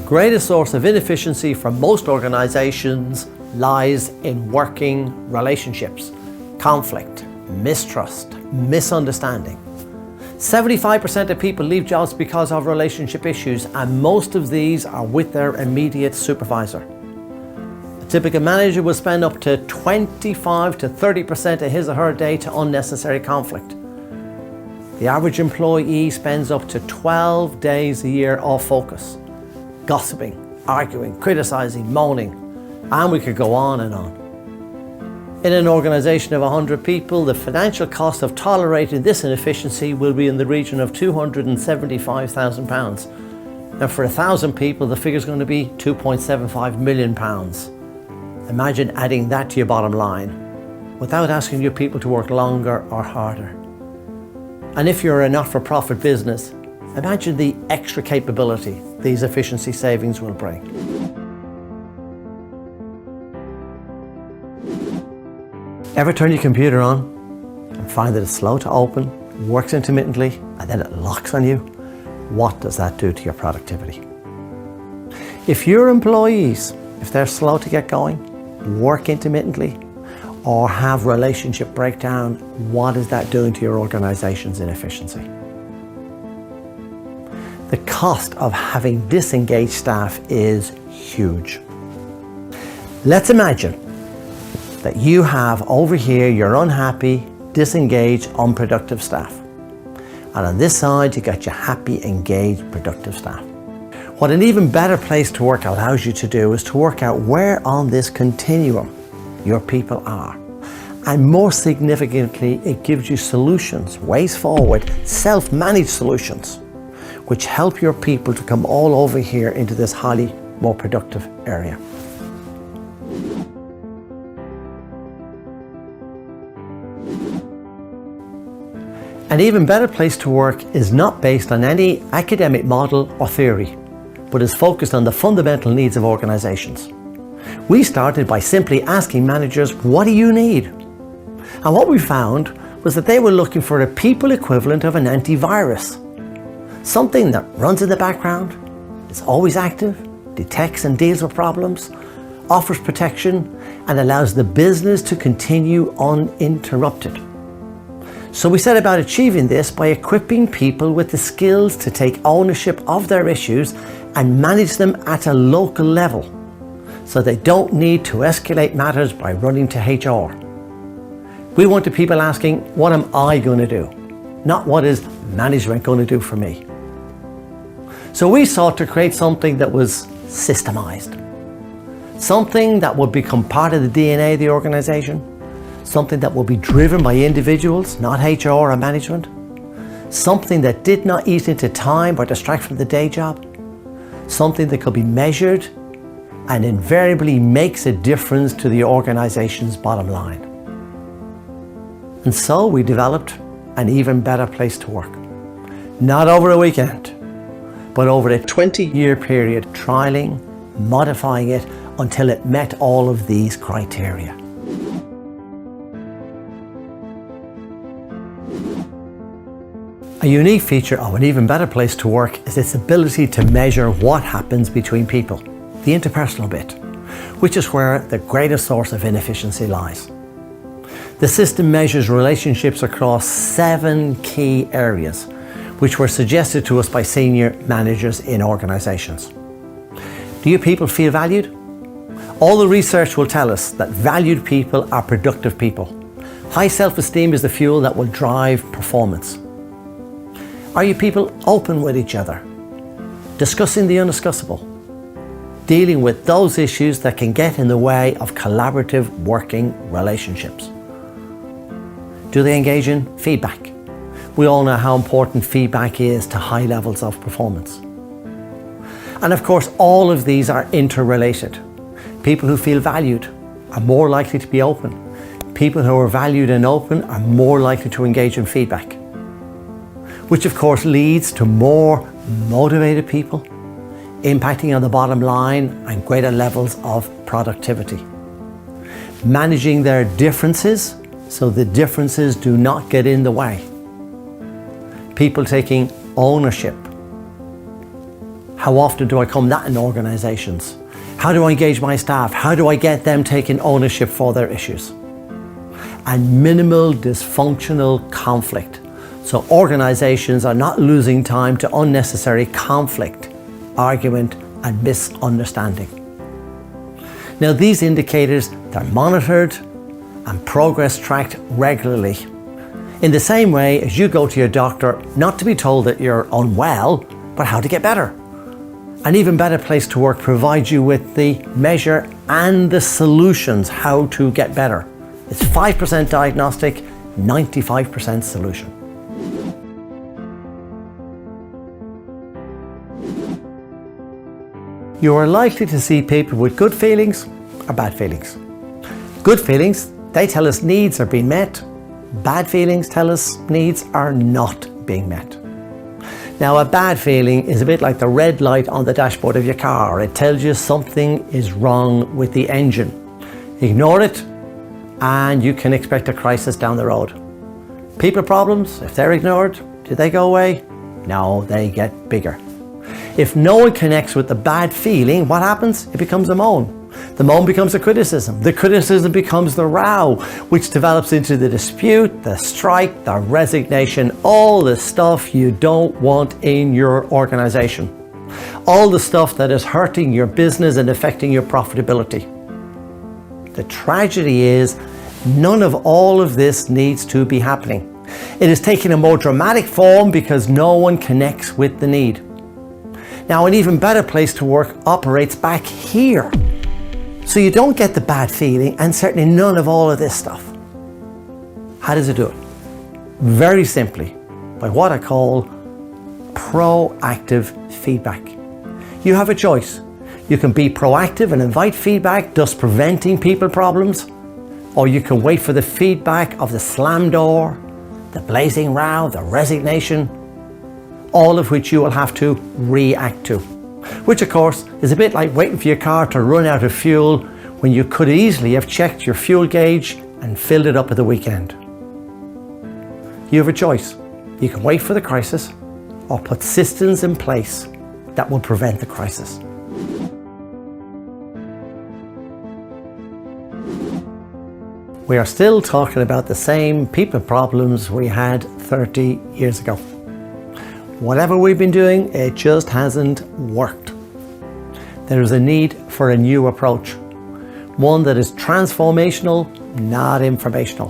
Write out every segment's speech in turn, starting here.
greatest source of inefficiency for most organizations lies in working relationships, conflict, mistrust, misunderstanding. 75% of people leave jobs because of relationship issues, and most of these are with their immediate supervisor. A typical manager will spend up to 25 to 30% of his or her day to unnecessary conflict. The average employee spends up to 12 days a year off focus, gossiping, arguing, criticizing, moaning, and we could go on and on. In an organization of 100 people, the financial cost of tolerating this inefficiency will be in the region of £275,000. And for 1,000 people, the figure is going to be £2.75 million. Imagine adding that to your bottom line without asking your people to work longer or harder. And if you're a not-for-profit business, imagine the extra capability these efficiency savings will bring. Ever turn your computer on and find that it's slow to open, works intermittently, and then it locks on you? What does that do to your productivity? If your employees, if they're slow to get going, work intermittently, or have relationship breakdown, what is that doing to your organization's inefficiency? The cost of having disengaged staff is huge. Let's imagine that you have over here your unhappy, disengaged, unproductive staff. And on this side, you got your happy, engaged, productive staff. What an even better place to work allows you to do is to work out where on this continuum your people are. And more significantly, it gives you solutions, ways forward, self-managed solutions, which help your people to come all over here into this highly more productive area. An even better place to work is not based on any academic model or theory, but is focused on the fundamental needs of organizations. We started by simply asking managers, what do you need? And what we found was that they were looking for a people equivalent of an antivirus. Something that runs in the background, is always active, detects and deals with problems, offers protection, and allows the business to continue uninterrupted. So we set about achieving this by equipping people with the skills to take ownership of their issues and manage them at a local level, so they don't need to escalate matters by running to HR. We wanted people asking, what am I going to do? Not what is management going to do for me? So we sought to create something that was systemized, something that would become part of the DNA of the organization, something that will be driven by individuals, not HR or management, something that did not eat into time or distract from the day job, something that could be measured and invariably makes a difference to the organization's bottom line. And so we developed an even better place to work. Not over a weekend, but over a 20-year period, trialing, modifying it until it met all of these criteria. A unique feature of an even better place to work is its ability to measure what happens between people, the interpersonal bit, which is where the greatest source of inefficiency lies. The system measures relationships across 7 key areas, which were suggested to us by senior managers in organizations. Do your people feel valued? All the research will tell us that valued people are productive people. High self-esteem is the fuel that will drive performance. Are you people open with each other, discussing the undiscussable, dealing with those issues that can get in the way of collaborative working relationships? Do they engage in feedback? We all know how important feedback is to high levels of performance. And of course, all of these are interrelated. People who feel valued are more likely to be open. People who are valued and open are more likely to engage in feedback, which of course leads to more motivated people, impacting on the bottom line and greater levels of productivity. Managing their differences so the differences do not get in the way. People taking ownership, How often do I come that in organizations? How do I engage my staff? How do I get them taking ownership for their issues? And minimal dysfunctional conflict. So organizations are not losing time to unnecessary conflict, argument, and misunderstanding. Now these indicators, they're monitored and progress tracked regularly. In the same way as you go to your doctor, not to be told that you're unwell, but how to get better. An Even Better Place to Work provides you with the measure and the solutions how to get better. It's 5% diagnostic, 95% solution. You are likely to see people with good feelings or bad feelings. Good feelings, they tell us needs are being met. Bad feelings tell us needs are not being met. Now, a bad feeling is a bit like the red light on the dashboard of your car. It tells you something is wrong with the engine. Ignore it and you can expect a crisis down the road. People problems, if they're ignored, do they go away? No, they get bigger. If no one connects with the bad feeling, what happens? It becomes a moan. The moan becomes a criticism. The criticism becomes the row, which develops into the dispute, the strike, the resignation, all the stuff you don't want in your organization. All the stuff that is hurting your business and affecting your profitability. The tragedy is none of all of this needs to be happening. It is taking a more dramatic form because no one connects with the need. Now, an Even Better Place to Work operates back here. So you don't get the bad feeling and certainly none of all of this stuff. How does it do it? Very simply, by what I call proactive feedback. You have a choice. You can be proactive and invite feedback, thus preventing people problems, or you can wait for the feedback of the slam door, the blazing row, the resignation, all of which you will have to react to. Which of course is a bit like waiting for your car to run out of fuel when you could easily have checked your fuel gauge and filled it up at the weekend. You have a choice. You can wait for the crisis or put systems in place that will prevent the crisis. We are still talking about the same people problems we had 30 years ago. Whatever we've been doing, it just hasn't worked. There is a need for a new approach. One that is transformational, not informational.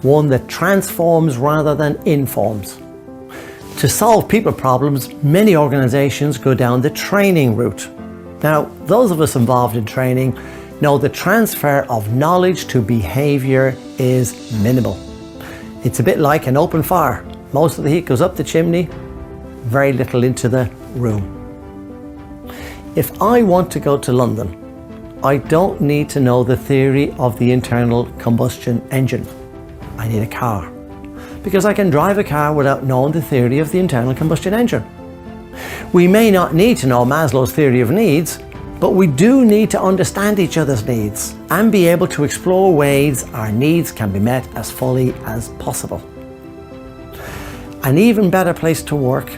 One that transforms rather than informs. To solve people problems, many organizations go down the training route. Now, those of us involved in training know the transfer of knowledge to behavior is minimal. It's a bit like an open fire. Most of the heat goes up the chimney, very little into the room. If I want to go to London, I don't need to know the theory of the internal combustion engine. I need a car, because I can drive a car without knowing the theory of the internal combustion engine. We may not need to know Maslow's theory of needs, but we do need to understand each other's needs and be able to explore ways our needs can be met as fully as possible. An Even Better Place to Work,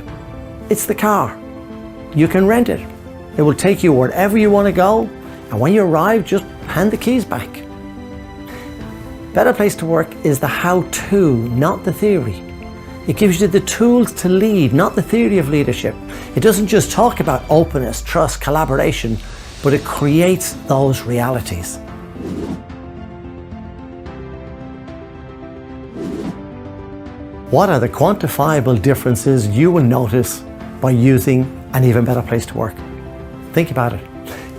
it's the car. You can rent it. It will take you wherever you want to go, and when you arrive, just hand the keys back. Better Place to Work is the how-to, not the theory. It gives you the tools to lead, not the theory of leadership. It doesn't just talk about openness, trust, collaboration, but it creates those realities. What are the quantifiable differences you will notice by using an Even Better Place to Work? Think about it.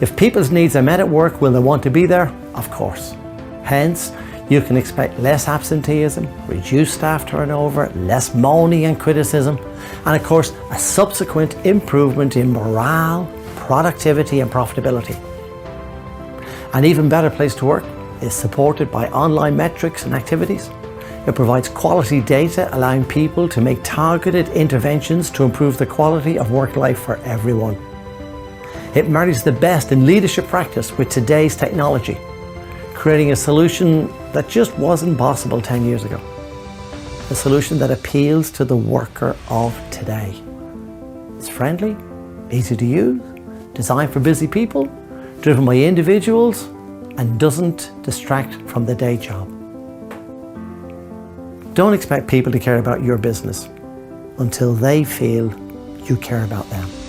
If people's needs are met at work, will they want to be there? Of course. Hence, you can expect less absenteeism, reduced staff turnover, less moaning and criticism, and of course, a subsequent improvement in morale, productivity and profitability. An Even Better Place to Work is supported by online metrics and activities. It provides quality data, allowing people to make targeted interventions to improve the quality of work life for everyone. It marries the best in leadership practice with today's technology, creating a solution that just wasn't possible 10 years ago. A solution that appeals to the worker of today. It's friendly, easy to use, designed for busy people, driven by individuals, and doesn't distract from the day job. Don't expect people to care about your business until they feel you care about them.